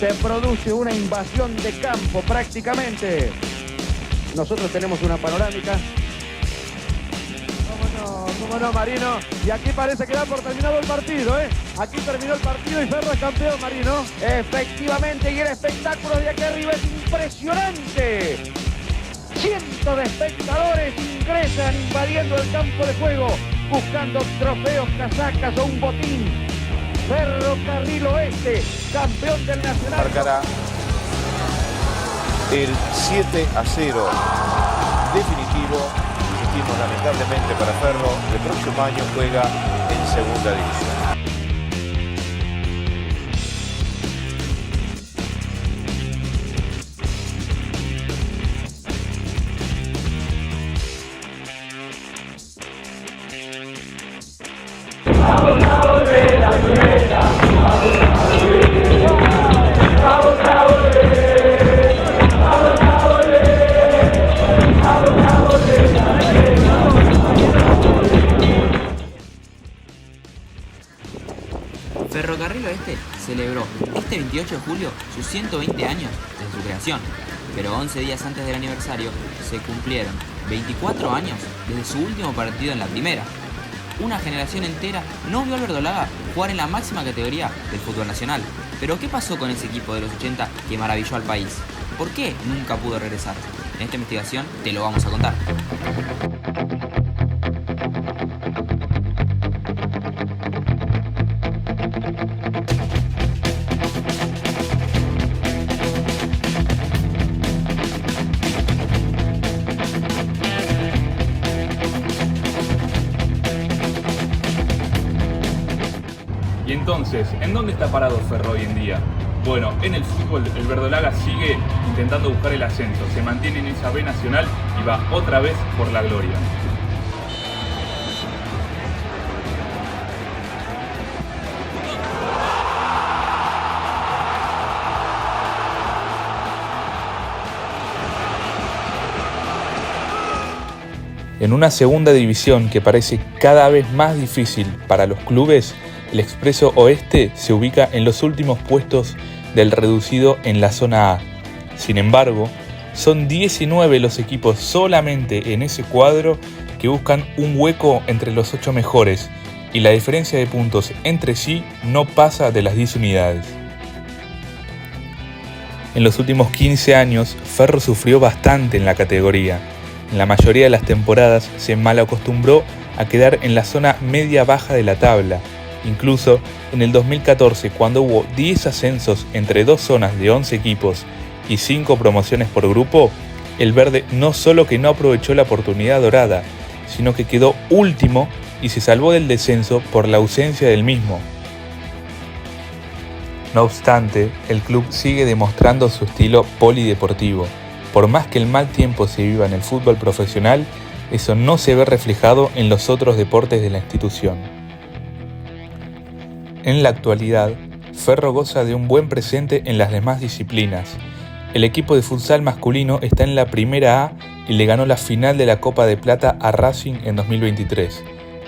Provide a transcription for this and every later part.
se produce una invasión de campo prácticamente. Nosotros tenemos una panorámica. ¿Cómo no, Marino? Y aquí parece que da por terminado el partido, ¿eh? Aquí terminó el partido y Ferro es campeón, Marino. Efectivamente, y el espectáculo de aquí arriba es impresionante. Cientos de espectadores ingresan invadiendo el campo de juego, buscando trofeos, casacas o un botín. Ferrocarril Oeste, campeón del Nacional. Marcará el 7-0 definitivo. Insistimos, lamentablemente para Ferro, el próximo año juega en segunda división. Ferrocarril Oeste celebró este 28 de julio sus 120 años desde su creación, pero 11 días antes del aniversario se cumplieron 24 años desde su último partido en la primera. Una generación entera no vio al verdolaga jugar en la máxima categoría del fútbol nacional. Pero ¿qué pasó con ese equipo de los 80 que maravilló al país? ¿Por qué nunca pudo regresar? En esta investigación te lo vamos a contar. Y entonces, ¿en dónde está parado Ferro hoy en día? Bueno, en el fútbol el verdolaga sigue intentando buscar el ascenso, se mantiene en esa B nacional y va otra vez por la gloria. En una segunda división que parece cada vez más difícil para los clubes, el Expreso Oeste se ubica en los últimos puestos del reducido en la zona A. Sin embargo, son 19 los equipos solamente en ese cuadro que buscan un hueco entre los 8 mejores y la diferencia de puntos entre sí no pasa de las 10 unidades. En los últimos 15 años, Ferro sufrió bastante en la categoría. En la mayoría de las temporadas se malacostumbró a quedar en la zona media-baja de la tabla. Incluso en el 2014, cuando hubo 10 ascensos entre dos zonas de 11 equipos y 5 promociones por grupo, el verde no solo que no aprovechó la oportunidad dorada, sino que quedó último y se salvó del descenso por la ausencia del mismo. No obstante, el club sigue demostrando su estilo polideportivo. Por más que el mal tiempo se viva en el fútbol profesional, eso no se ve reflejado en los otros deportes de la institución. En la actualidad, Ferro goza de un buen presente en las demás disciplinas. El equipo de futsal masculino está en la primera A y le ganó la final de la Copa de Plata a Racing en 2023.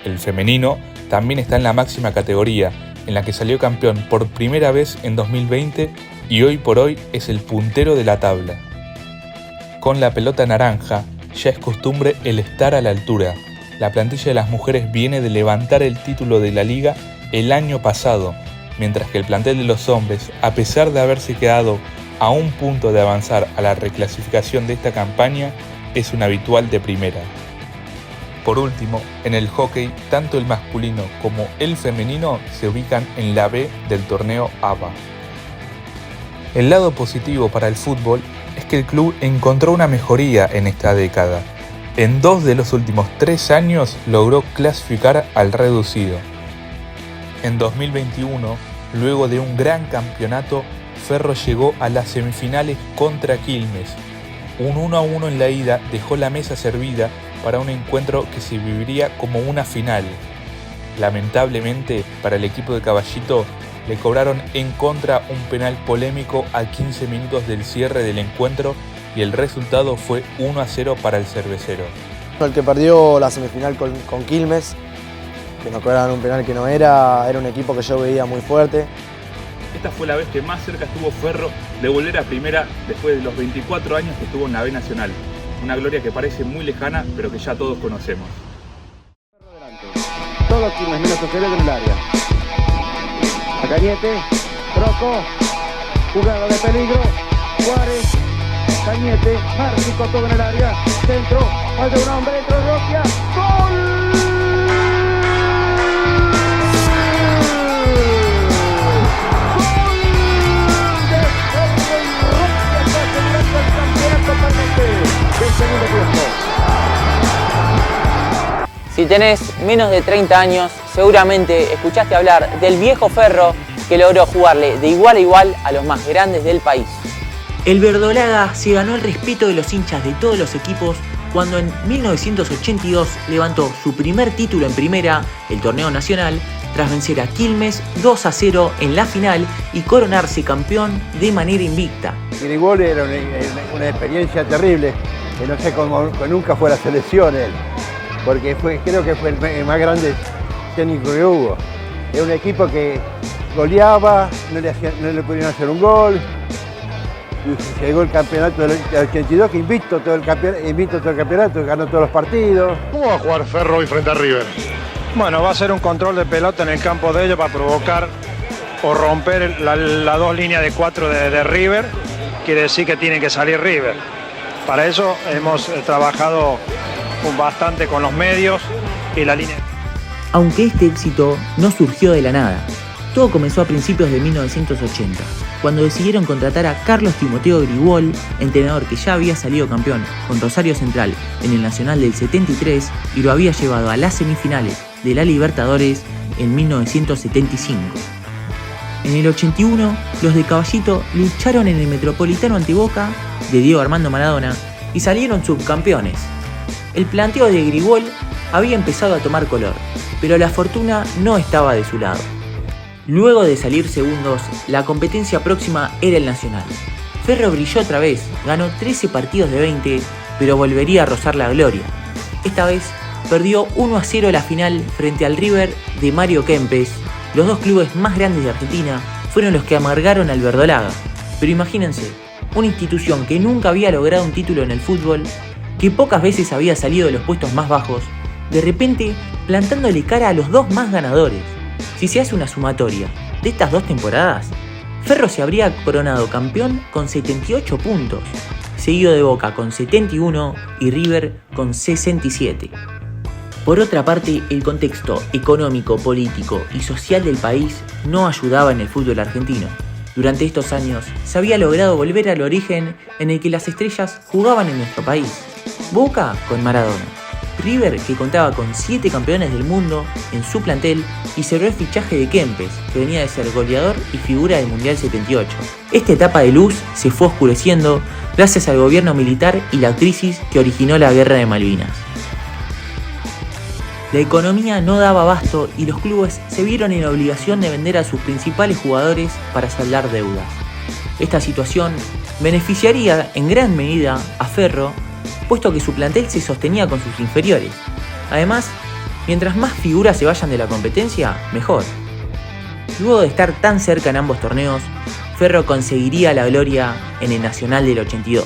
El femenino también está en la máxima categoría, en la que salió campeón por primera vez en 2020 y hoy por hoy es el puntero de la tabla. Con la pelota naranja, ya es costumbre el estar a la altura. La plantilla de las mujeres viene de levantar el título de la liga el año pasado, mientras que el plantel de los hombres, a pesar de haberse quedado a un punto de avanzar a la reclasificación de esta campaña, es un habitual de primera. Por último, en el hockey, tanto el masculino como el femenino se ubican en la B del torneo ABA. El lado positivo para el fútbol es que el club encontró una mejoría en esta década. En 2 de los últimos 3 años logró clasificar al reducido. En 2021, luego de un gran campeonato, Ferro llegó a las semifinales contra Quilmes. Un 1-1 en la ida dejó la mesa servida para un encuentro que se viviría como una final. Lamentablemente, para el equipo de Caballito, le cobraron en contra un penal polémico a 15 minutos del cierre del encuentro y el resultado fue 1-0 para el cervecero. El que perdió la semifinal con Quilmes, que nos cobraron un penal que no era un equipo que yo veía muy fuerte. esta fue la vez que más cerca estuvo Ferro de volver a primera después de los 24 años que estuvo en la B Nacional. Una gloria que parece muy lejana, pero que ya todos conocemos. Todos firmes menos Ocelot en el área. A Cañete, Troco, jugada de peligro, Juárez, Cañete, Márcico, todo en el área, centro, falla un hombre, entró Roquia, ¡gol! Si tenés menos de 30 años, seguramente escuchaste hablar del viejo Ferro que logró jugarle de igual a igual a los más grandes del país. El verdolaga se ganó el respeto de los hinchas de todos los equipos cuando en 1982 levantó su primer título en primera, el torneo nacional, tras vencer a Quilmes 2-0 en la final y coronarse campeón de manera invicta. Grigol era una experiencia terrible, que no sé cómo nunca fue a la selección él, porque creo que fue el más grande técnico que hubo. Era un equipo que goleaba, no le pudieron hacer un gol, y llegó el campeonato del 82, que invicto todo el campeonato, ganó todos los partidos. ¿Cómo va a jugar Ferro hoy frente a River? Bueno, va a ser un control de pelota en el campo de ellos para provocar o romper las dos líneas de 4 de River. Quiere decir que tiene que salir River. Para eso hemos trabajado bastante con los medios y la línea. Aunque este éxito no surgió de la nada, todo comenzó a principios de 1980, cuando decidieron contratar a Carlos Timoteo Grigol, entrenador que ya había salido campeón con Rosario Central en el Nacional del 73 y lo había llevado a las semifinales de la Libertadores en 1975. En el 81, los de Caballito lucharon en el Metropolitano ante Boca, de Diego Armando Maradona, y salieron subcampeones. El planteo de Grigol había empezado a tomar color, pero la fortuna no estaba de su lado. Luego de salir segundos, la competencia próxima era el Nacional. Ferro brilló otra vez, ganó 13 partidos de 20, pero volvería a rozar la gloria. Esta vez perdió 1-0 la final frente al River de Mario Kempes. Los dos clubes más grandes de Argentina fueron los que amargaron al verdolaga. Pero imagínense, una institución que nunca había logrado un título en el fútbol, que pocas veces había salido de los puestos más bajos, de repente plantándole cara a los dos más ganadores. Si se hace una sumatoria de estas dos temporadas, Ferro se habría coronado campeón con 78 puntos, seguido de Boca con 71 y River con 67. Por otra parte, el contexto económico, político y social del país no ayudaba en el fútbol argentino. Durante estos años se había logrado volver al origen en el que las estrellas jugaban en nuestro país. Boca con Maradona, River que contaba con 7 campeones del mundo en su plantel y cerró el fichaje de Kempes, que venía de ser goleador y figura del Mundial 78. Esta etapa de luz se fue oscureciendo gracias al gobierno militar y la crisis que originó la Guerra de Malvinas. La economía no daba abasto y los clubes se vieron en la obligación de vender a sus principales jugadores para saldar deudas. Esta situación beneficiaría en gran medida a Ferro, puesto que su plantel se sostenía con sus inferiores. Además, mientras más figuras se vayan de la competencia, mejor. Luego de estar tan cerca en ambos torneos, Ferro conseguiría la gloria en el Nacional del 82.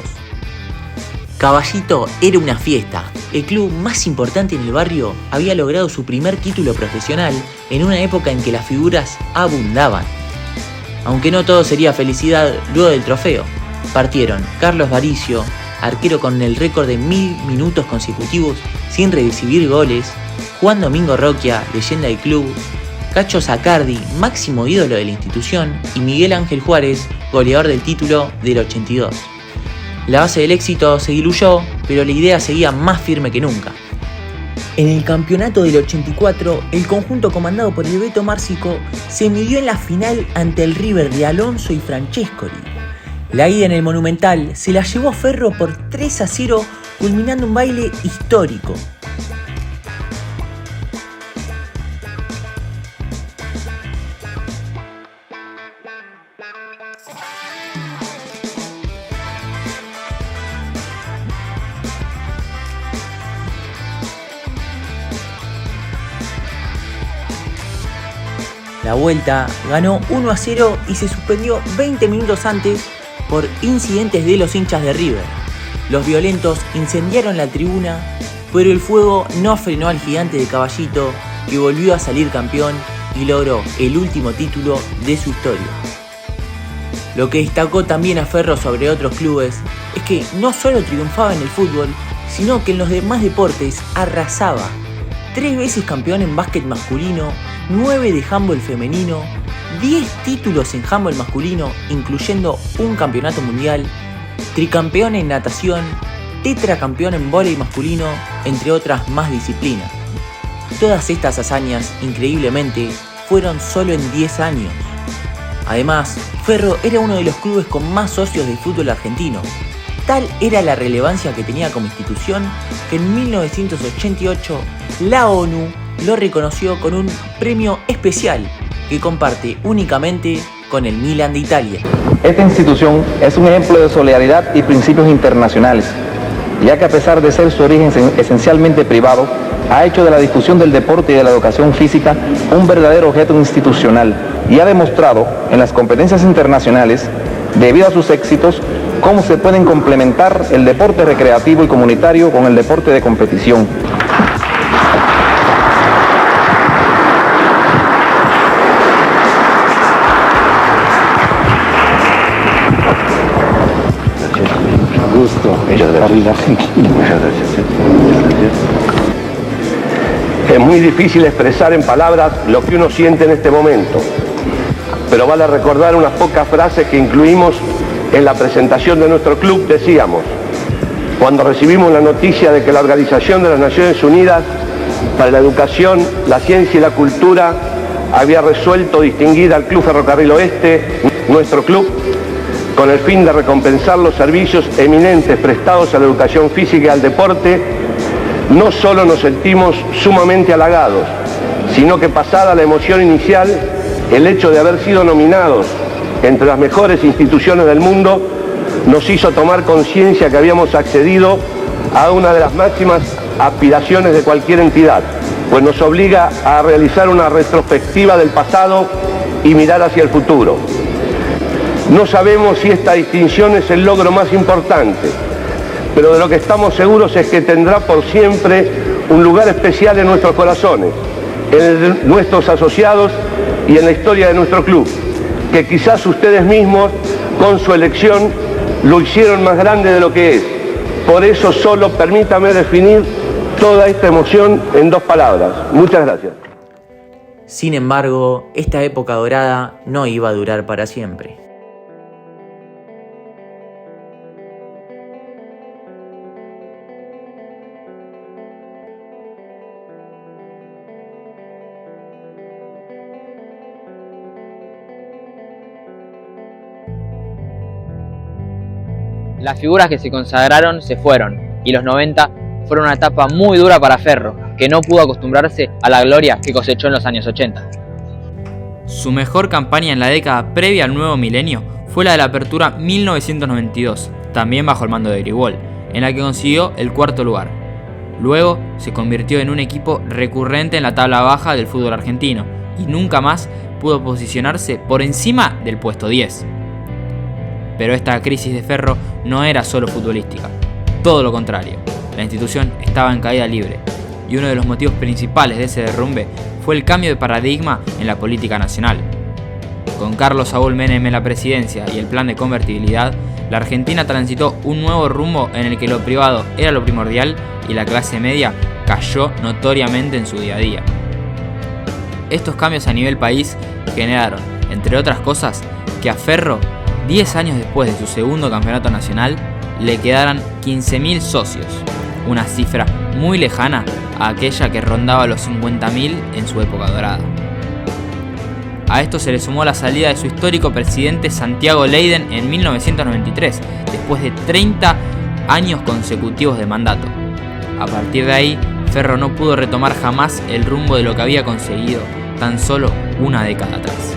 Caballito era una fiesta. El club más importante en el barrio había logrado su primer título profesional en una época en que las figuras abundaban. Aunque no todo sería felicidad luego del trofeo. Partieron Carlos Varicio, arquero con el récord de 1000 minutos consecutivos sin recibir goles, Juan Domingo Roquia, leyenda del club, Cacho Zacardi, máximo ídolo de la institución, y Miguel Ángel Juárez, goleador del título del 82. La base del éxito se diluyó, pero la idea seguía más firme que nunca. En el campeonato del 84, el conjunto comandado por el Beto Márcico se midió en la final ante el River de Alonso y Francescoli. La ida en el Monumental se la llevó Ferro por 3-0, culminando un baile histórico. La vuelta ganó 1-0 y se suspendió 20 minutos antes por incidentes de los hinchas de River. Los violentos incendiaron la tribuna, pero el fuego no frenó al gigante de Caballito, que volvió a salir campeón y logró el último título de su historia. Lo que destacó también a Ferro sobre otros clubes es que no solo triunfaba en el fútbol, sino que en los demás deportes arrasaba. 3 veces campeón en básquet masculino, 9 de handball femenino, 10 títulos en handball masculino, incluyendo un campeonato mundial, tricampeón en natación, tetracampeón en vóley masculino, entre otras más disciplinas. Todas estas hazañas, increíblemente, fueron solo en 10 años. Además, Ferro era uno de los clubes con más socios del fútbol argentino. Tal era la relevancia que tenía como institución que en 1988 la ONU lo reconoció con un premio especial que comparte únicamente con el Milan de Italia. Esta institución es un ejemplo de solidaridad y principios internacionales, ya que a pesar de ser su origen esencialmente privado, ha hecho de la difusión del deporte y de la educación física un verdadero objeto institucional y ha demostrado en las competencias internacionales, debido a sus éxitos, cómo se pueden complementar el deporte recreativo y comunitario con el deporte de competición. Gusto. Muchas gracias. Es muy difícil expresar en palabras lo que uno siente en este momento, pero vale recordar unas pocas frases que incluimos en la presentación de nuestro club. Decíamos, cuando recibimos la noticia de que la Organización de las Naciones Unidas para la Educación, la Ciencia y la Cultura había resuelto distinguir al Club Ferrocarril Oeste, nuestro club, con el fin de recompensar los servicios eminentes prestados a la educación física y al deporte, no solo nos sentimos sumamente halagados, sino que pasada la emoción inicial, el hecho de haber sido nominados entre las mejores instituciones del mundo nos hizo tomar conciencia que habíamos accedido a una de las máximas aspiraciones de cualquier entidad, pues nos obliga a realizar una retrospectiva del pasado y mirar hacia el futuro. No sabemos si esta distinción es el logro más importante, pero de lo que estamos seguros es que tendrá por siempre un lugar especial en nuestros corazones, en nuestros asociados y en la historia de nuestro club, que quizás ustedes mismos, con su elección, lo hicieron más grande de lo que es. Por eso solo permítame definir toda esta emoción en 2 palabras. Muchas gracias. Sin embargo, esta época dorada no iba a durar para siempre. Las figuras que se consagraron se fueron, y los 90 fueron una etapa muy dura para Ferro, que no pudo acostumbrarse a la gloria que cosechó en los años 80. Su mejor campaña en la década previa al nuevo milenio fue la de la Apertura 1992, también bajo el mando de Grigol, en la que consiguió el 4º lugar. Luego se convirtió en un equipo recurrente en la tabla baja del fútbol argentino y nunca más pudo posicionarse por encima del puesto 10. Pero esta crisis de Ferro no era solo futbolística, todo lo contrario. La institución estaba en caída libre y uno de los motivos principales de ese derrumbe fue el cambio de paradigma en la política nacional. Con Carlos Saúl Menem en la presidencia y el plan de convertibilidad, la Argentina transitó un nuevo rumbo en el que lo privado era lo primordial y la clase media cayó notoriamente en su día a día. Estos cambios a nivel país generaron, entre otras cosas, que a Ferro, 10 años después de su segundo campeonato nacional, le quedaran 15.000 socios, una cifra muy lejana a aquella que rondaba los 50.000 en su época dorada. A esto se le sumó la salida de su histórico presidente Santiago Leiden en 1993, después de 30 años consecutivos de mandato. A partir de ahí, Ferro no pudo retomar jamás el rumbo de lo que había conseguido tan solo una década atrás.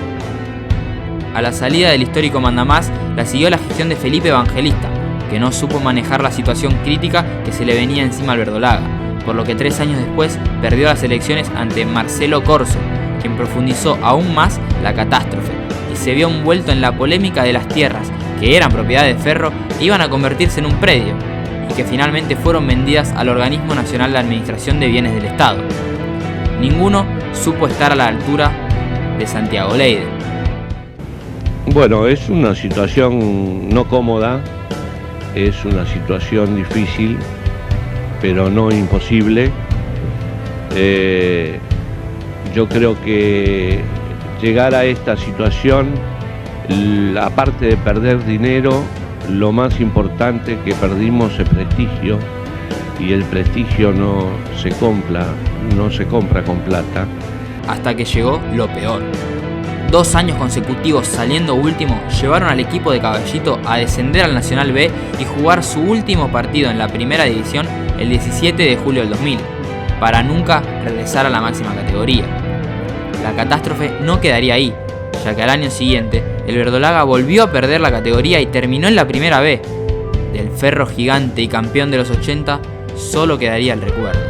A la salida del histórico mandamás la siguió la gestión de Felipe Evangelista, que no supo manejar la situación crítica que se le venía encima al verdolaga, por lo que 3 años después perdió las elecciones ante Marcelo Corso, quien profundizó aún más la catástrofe y se vio envuelto en la polémica de las tierras que eran propiedad de Ferro e iban a convertirse en un predio, y que finalmente fueron vendidas al Organismo Nacional de Administración de Bienes del Estado. Ninguno supo estar a la altura de Santiago Leide. Bueno, es una situación no cómoda, es una situación difícil, pero no imposible. Yo creo que llegar a esta situación, aparte de perder dinero, lo más importante que perdimos es prestigio, y el prestigio no se compra con plata. Hasta que llegó lo peor. 2 años consecutivos saliendo último llevaron al equipo de Caballito a descender al Nacional B y jugar su último partido en la primera división el 17 de julio del 2000, para nunca regresar a la máxima categoría. La catástrofe no quedaría ahí, ya que al año siguiente el verdolaga volvió a perder la categoría y terminó en la primera B. Del Ferro gigante y campeón de los 80 solo quedaría el recuerdo.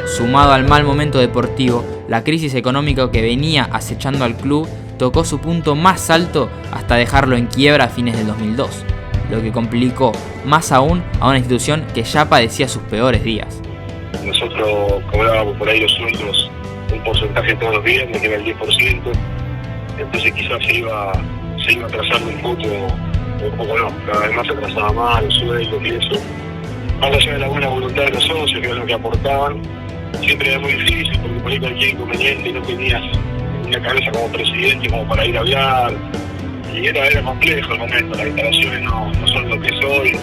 Sumado al mal momento deportivo, la crisis económica que venía acechando al club tocó su punto más alto hasta dejarlo en quiebra a fines del 2002, lo que complicó más aún a una institución que ya padecía sus peores días. Nosotros cobrábamos por ahí los sueldos un porcentaje todos los días, que era el 10%, entonces quizás se iba atrasando un poco no, cada vez más se atrasaba más los sueldos y eso. Más allá de la buena voluntad de los socios, que era lo que aportaban, siempre era muy difícil porque por ahí cualquier inconveniente y no tenías una cabeza como presidente como para ir a hablar, y era complejo el momento, las instalaciones no son lo que es hoy.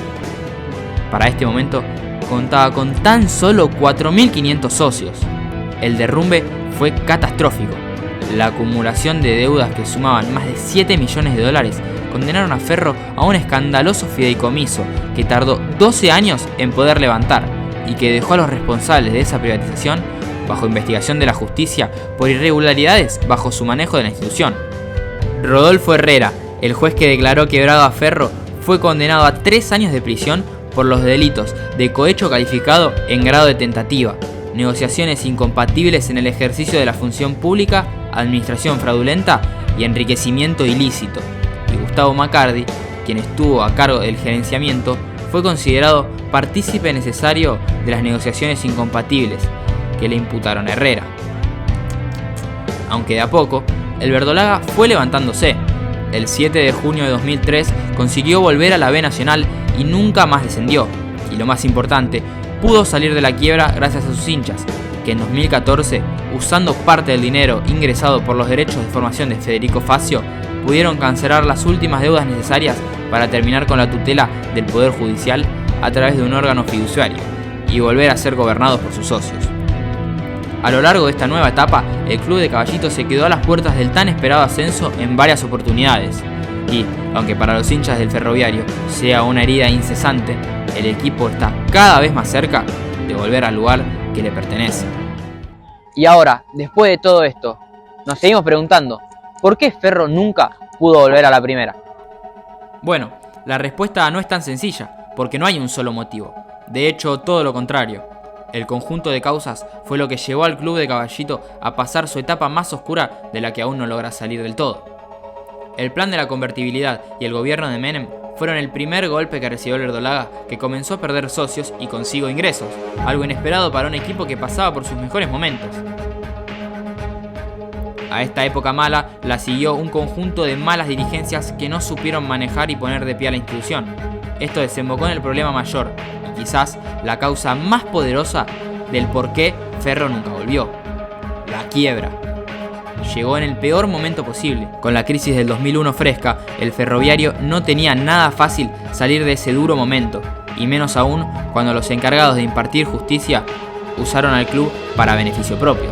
Para este momento contaba con tan solo 4.500 socios. El derrumbe fue catastrófico. La acumulación de deudas que sumaban más de 7 millones de dólares condenaron a Ferro a un escandaloso fideicomiso que tardó 12 años en poder levantar y que dejó a los responsables de esa privatización bajo investigación de la justicia por irregularidades bajo su manejo de la institución. Rodolfo Herrera, el juez que declaró quebrado a Ferro, fue condenado a 3 años de prisión por los delitos de cohecho calificado en grado de tentativa, negociaciones incompatibles en el ejercicio de la función pública, administración fraudulenta y enriquecimiento ilícito. Y Gustavo Macardi, quien estuvo a cargo del gerenciamiento, fue considerado partícipe necesario de las negociaciones incompatibles que le imputaron a Herrera. Aunque de a poco, el verdolaga fue levantándose. El 7 de junio de 2003 consiguió volver a la B Nacional y nunca más descendió. Y lo más importante, pudo salir de la quiebra gracias a sus hinchas, que en 2014, usando parte del dinero ingresado por los derechos de formación de Federico Facio, pudieron cancelar las últimas deudas necesarias para terminar con la tutela del Poder Judicial a través de un órgano fiduciario y volver a ser gobernados por sus socios. A lo largo de esta nueva etapa, el club de Caballito se quedó a las puertas del tan esperado ascenso en varias oportunidades. Y, aunque para los hinchas del Ferroviario sea una herida incesante, el equipo está cada vez más cerca de volver al lugar que le pertenece. Y ahora, después de todo esto, nos seguimos preguntando, ¿por qué Ferro nunca pudo volver a la primera? Bueno, la respuesta no es tan sencilla, porque no hay un solo motivo. De hecho, todo lo contrario. El conjunto de causas fue lo que llevó al club de Caballito a pasar su etapa más oscura de la que aún no logra salir del todo. El plan de la convertibilidad y el gobierno de Menem fueron el primer golpe que recibió el verdolaga, que comenzó a perder socios y consigo ingresos, algo inesperado para un equipo que pasaba por sus mejores momentos. A esta época mala la siguió un conjunto de malas dirigencias que no supieron manejar y poner de pie a la institución. Esto desembocó en el problema mayor, y quizás la causa más poderosa del por qué Ferro nunca volvió: la quiebra. Llegó en el peor momento posible. Con la crisis del 2001 fresca, el Ferroviario no tenía nada fácil salir de ese duro momento, y menos aún cuando los encargados de impartir justicia usaron al club para beneficio propio.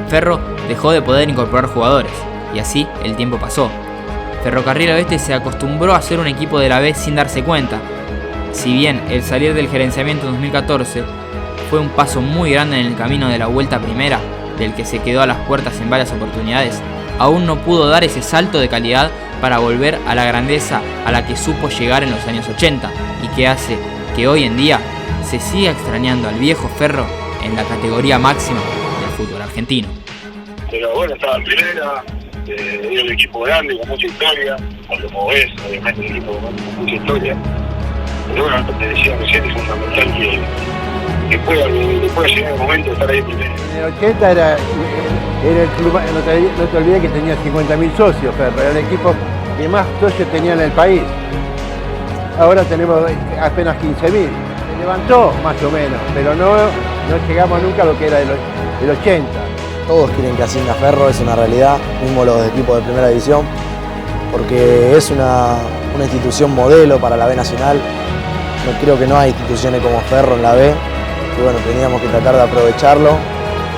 Ferro dejó de poder incorporar jugadores, y así el tiempo pasó. Ferrocarril Oeste se acostumbró a ser un equipo de la B sin darse cuenta. Si bien el salir del gerenciamiento en 2014 fue un paso muy grande en el camino de la vuelta a primera, del que se quedó a las puertas en varias oportunidades, aún no pudo dar ese salto de calidad para volver a la grandeza a la que supo llegar en los años 80, y que hace que hoy en día se siga extrañando al viejo Ferro en la categoría máxima del fútbol argentino. Pero bueno, estaba en primera, era un equipo grande, con mucha historia, como es, obviamente un equipo con mucha historia. Pero bueno, te decía recién, es fundamental que pueda llegar el momento de estar ahí primero. En el 80 era el club, no te olvides que tenía 50.000 socios, Ferro, era el equipo que más socios tenía en el país. Ahora tenemos apenas 15.000. Se levantó más o menos, pero no llegamos nunca a lo que era el 80. Todos quieren que ascienda Ferro, es una realidad, mismo los equipos de primera división, porque es una institución modelo para la B Nacional. No creo que no hay instituciones como Ferro en la B, y bueno, teníamos que tratar de aprovecharlo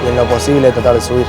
y en lo posible tratar de subir.